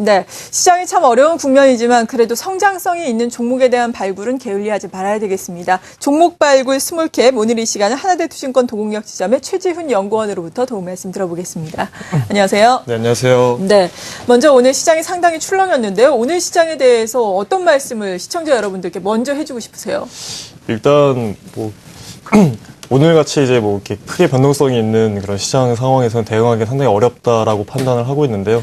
네, 시장이 참 어려운 국면이지만 그래도 성장성이 있는 종목에 대한 발굴은 게을리하지 말아야 되겠습니다. 종목 발굴 스몰캡, 오늘 이 시간은 하나대투증권 도곡역 지점의 최지훈 연구원으로부터 도움 말씀 들어보겠습니다. 안녕하세요. 네, 안녕하세요. 네, 먼저 오늘 시장이 상당히 출렁였는데요. 오늘 시장에 대해서 어떤 말씀을 시청자 여러분들께 먼저 해주고 싶으세요? 일단 오늘같이 이제 이렇게 크게 변동성이 있는 그런 시장 상황에서는 대응하기 상당히 어렵다라고 판단을 하고 있는데요.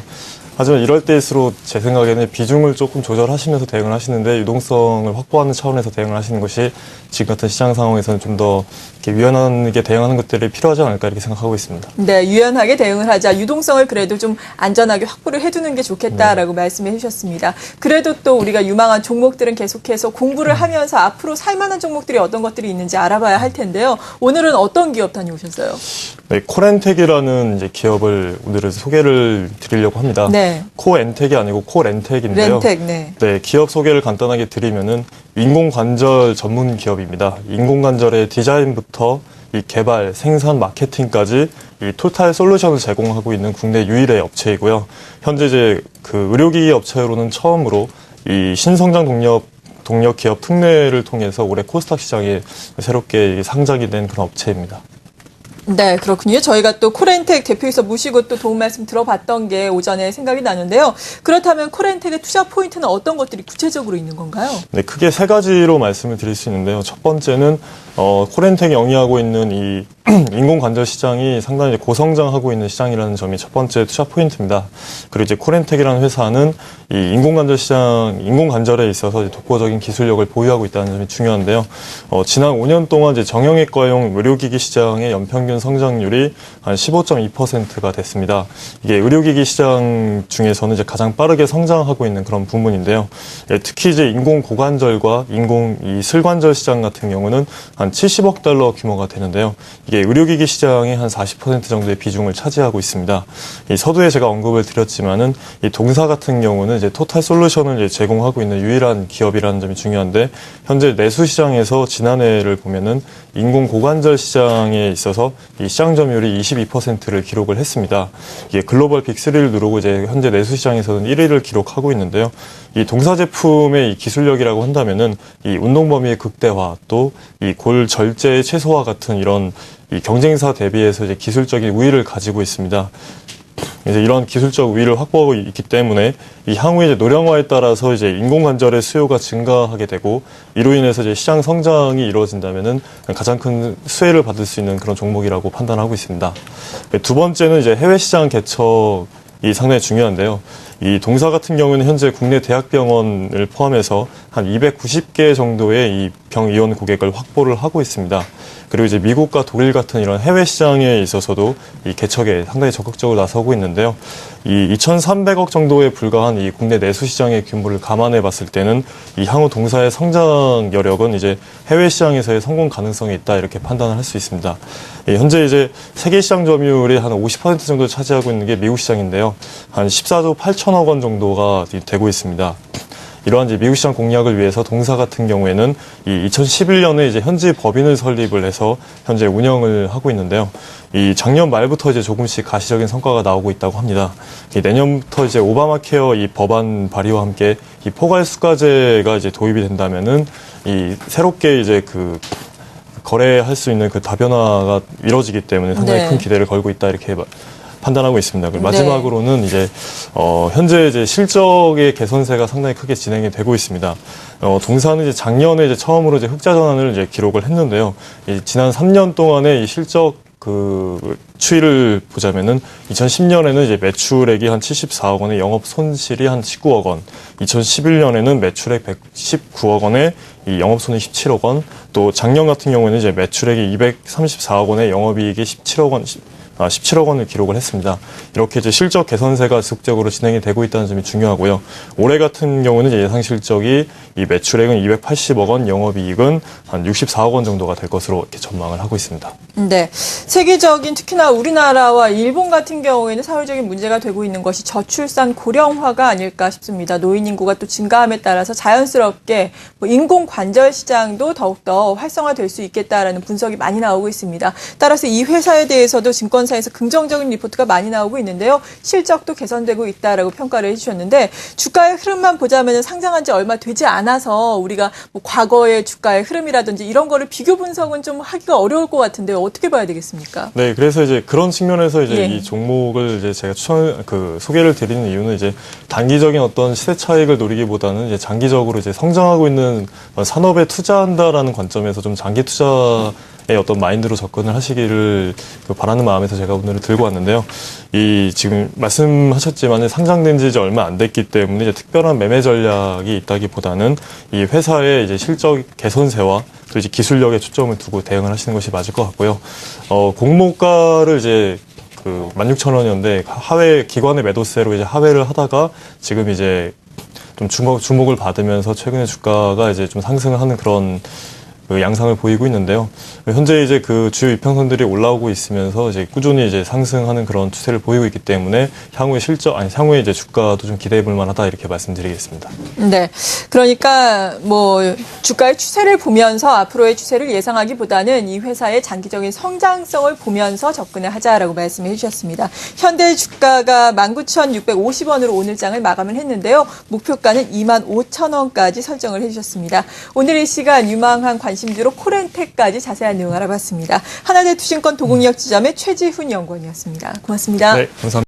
하지만 이럴 때일수록 제 생각에는 비중을 조금 조절하시면서 대응을 하시는데 유동성을 확보하는 차원에서 대응을 하시는 것이 지금 같은 시장 상황에서는 좀 더 유연하게 대응하는 것들이 필요하지 않을까 이렇게 생각하고 있습니다. 네, 유연하게 대응을 하자. 유동성을 그래도 좀 안전하게 확보를 해두는 게 좋겠다라고 말씀해 주셨습니다. 그래도 또 우리가 유망한 종목들은 계속해서 공부를 하면서 앞으로 살만한 종목들이 어떤 것들이 있는지 알아봐야 할 텐데요. 오늘은 어떤 기업 다녀오셨어요? 네, 코렌텍이라는 이제 기업을 오늘은 소개를 드리려고 합니다. 네. 코엔텍이 아니고 코렌텍인데요. 렌텍, 네. 네, 기업 소개를 간단하게 드리면은 인공관절 전문 기업입니다. 인공관절의 디자인부터 이 개발, 생산, 마케팅까지 이 토탈 솔루션을 제공하고 있는 국내 유일의 업체이고요. 현재 이제 그 의료기기 업체로는 처음으로 이 신성장 동력 기업 특례를 통해서 올해 코스닥 시장에 새롭게 상장이 된 그런 업체입니다. 네, 그렇군요. 저희가 또 코렌텍 대표이사 모시고 또 도움 말씀 들어봤던 게 오전에 생각이 나는데요. 그렇다면 코렌텍의 투자 포인트는 어떤 것들이 구체적으로 있는 건가요? 네, 크게 세 가지로 말씀을 드릴 수 있는데요. 첫 번째는 코렌텍이 영위하고 있는 이 인공관절 시장이 상당히 고성장하고 있는 시장이라는 점이 첫 번째 투자 포인트입니다. 그리고 이제 코렌텍이라는 회사는 이 인공관절 시장, 인공관절에 있어서 독보적인 기술력을 보유하고 있다는 점이 중요한데요. 지난 5년 동안 이제 정형외과용 의료기기 시장의 연평균 성장률이 한 15.2%가 됐습니다. 이게 의료기기 시장 중에서는 이제 가장 빠르게 성장하고 있는 그런 부분인데요. 예, 특히 이제 인공고관절과 이 슬관절 시장 같은 경우는 한 70억 달러 규모가 되는데요. 이게 의료기기 시장의 한 40% 정도의 비중을 차지하고 있습니다. 이 서두에 제가 언급을 드렸지만은 이 동사 같은 경우는 이제 토탈 솔루션을 이제 제공하고 있는 유일한 기업이라는 점이 중요한데 현재 내수 시장에서 지난해를 보면은 인공고관절 시장에 있어서 이 시장 점유율이 22%를 기록을 했습니다. 이게 글로벌 빅3를 누르고 이제 현재 내수 시장에서는 1위를 기록하고 있는데요. 이 동사 제품의 이 기술력이라고 한다면은 이 운동 범위의 극대화 또 이 골 절제의 최소화 같은 이런 이 경쟁사 대비해서 이제 기술적인 우위를 가지고 있습니다. 이제 이런 기술적 우위를 확보하고 있기 때문에 이 향후 이제 노령화에 따라서 이제 인공관절의 수요가 증가하게 되고 이로 인해서 이제 시장 성장이 이루어진다면은 가장 큰 수혜를 받을 수 있는 그런 종목이라고 판단하고 있습니다. 두 번째는 이제 해외 시장 개척이 상당히 중요한데요. 이 동사 같은 경우는 현재 국내 대학병원을 포함해서 한 290개 정도의 이 병의원 고객을 확보를 하고 있습니다. 그리고 이제 미국과 독일 같은 이런 해외 시장에 있어서도 이 개척에 상당히 적극적으로 나서고 있는데요. 이 2,300억 정도에 불과한 이 국내 내수 시장의 규모를 감안해 봤을 때는 이 향후 동사의 성장 여력은 이제 해외 시장에서의 성공 가능성이 있다 이렇게 판단을 할 수 있습니다. 현재 이제 세계 시장 점유율이 한 50% 정도 차지하고 있는 게 미국 시장인데요. 한 14조 8천억 원 정도가 되고 있습니다. 이러한 이제 미국 시장 공략을 위해서 동사 같은 경우에는 이 2011년에 이제 현지 법인을 설립을 해서 현재 운영을 하고 있는데요. 이 작년 말부터 이제 조금씩 가시적인 성과가 나오고 있다고 합니다. 내년부터 이제 오바마 케어 이 법안 발의와 함께 이 포괄수가제가 이제 도입이 된다면은 이 새롭게 이제 그 거래할 수 있는 그 다변화가 이루어지기 때문에 상당히 큰 기대를 걸고 있다 이렇게 판단하고 있습니다. 그리고 마지막으로는 이제 현재 이제 실적의 개선세가 상당히 크게 진행이 되고 있습니다. 동사는 이제 작년에 이제 처음으로 이제 흑자 전환을 이제 기록을 했는데요. 지난 3년 동안의 이 실적 그 추이를 보자면은 2010년에는 이제 매출액이 한 74억 원에 영업 손실이 한 19억 원, 2011년에는 매출액 119억 원에 이 영업 손익 17억 원, 또 작년 같은 경우에는 이제 매출액이 234억 원에 영업이익이 17억 원을 기록을 했습니다. 이렇게 이제 실적 개선세가 지속적으로 진행이 되고 있다는 점이 중요하고요. 올해 같은 경우는 이제 예상 실적이 이 매출액은 280억 원, 영업이익은 한 64억 원 정도가 될 것으로 이렇게 전망을 하고 있습니다. 네, 세계적인 특히나 우리나라와 일본 같은 경우에는 사회적인 문제가 되고 있는 것이 저출산 고령화가 아닐까 싶습니다. 노인 인구가 또 증가함에 따라서 자연스럽게 인공 관절 시장도 더욱더 활성화될 수 있겠다라는 분석이 많이 나오고 있습니다. 따라서 이 회사에 대해서도 증권 언론사에서 긍정적인 리포트가 많이 나오고 있는데요. 실적도 개선되고 있다라고 평가를 해주셨는데 주가의 흐름만 보자면 상장한 지 얼마 되지 않아서 우리가 뭐 과거의 주가의 흐름이라든지 이런 거를 비교 분석은 좀 하기가 어려울 것 같은데요. 어떻게 봐야 되겠습니까? 네, 그래서 이제 그런 측면에서 이제 예. 이 종목을 이제 제가 소개를 드리는 이유는 이제 단기적인 어떤 시세 차익을 노리기보다는 이제 장기적으로 이제 성장하고 있는 산업에 투자한다라는 관점에서 좀 장기 투자의 어떤 마인드로 접근을 하시기를 바라는 마음에서 제가 오늘 들고 왔는데요. 이 지금 말씀하셨지만 상장된 지 이제 얼마 안 됐기 때문에 이제 특별한 매매 전략이 있다기보다는 이 회사의 이제 실적 개선세와 또 이제 기술력에 초점을 두고 대응을 하시는 것이 맞을 것 같고요. 공모가를 이제 16,000원이었는데 하회 기관의 매도세로 이제 하회를 하다가 지금 이제 좀 주목을 받으면서 최근에 주가가 이제 좀 상승하는 그런 양상을 보이고 있는데요. 현재 이제 주요 이평선들이 올라오고 있으면서 이제 꾸준히 이제 상승하는 그런 추세를 보이고 있기 때문에 향후에 이제 주가도 좀 기대해 볼 만하다 이렇게 말씀드리겠습니다. 네. 그러니까 뭐 주가의 추세를 보면서 앞으로의 추세를 예상하기보다는 이 회사의 장기적인 성장성을 보면서 접근을 하자라고 말씀해 주셨습니다. 현대 주가가 19,650원으로 오늘 장을 마감을 했는데요. 목표가는 25,000원까지 설정을 해 주셨습니다. 오늘 이 시간 유망한 관심주로 코렌텍까지 자세한 내용 알아봤습니다. 하나대투신권 도곡역 지점의 최지훈 연구원이었습니다. 고맙습니다. 네, 감사합니다.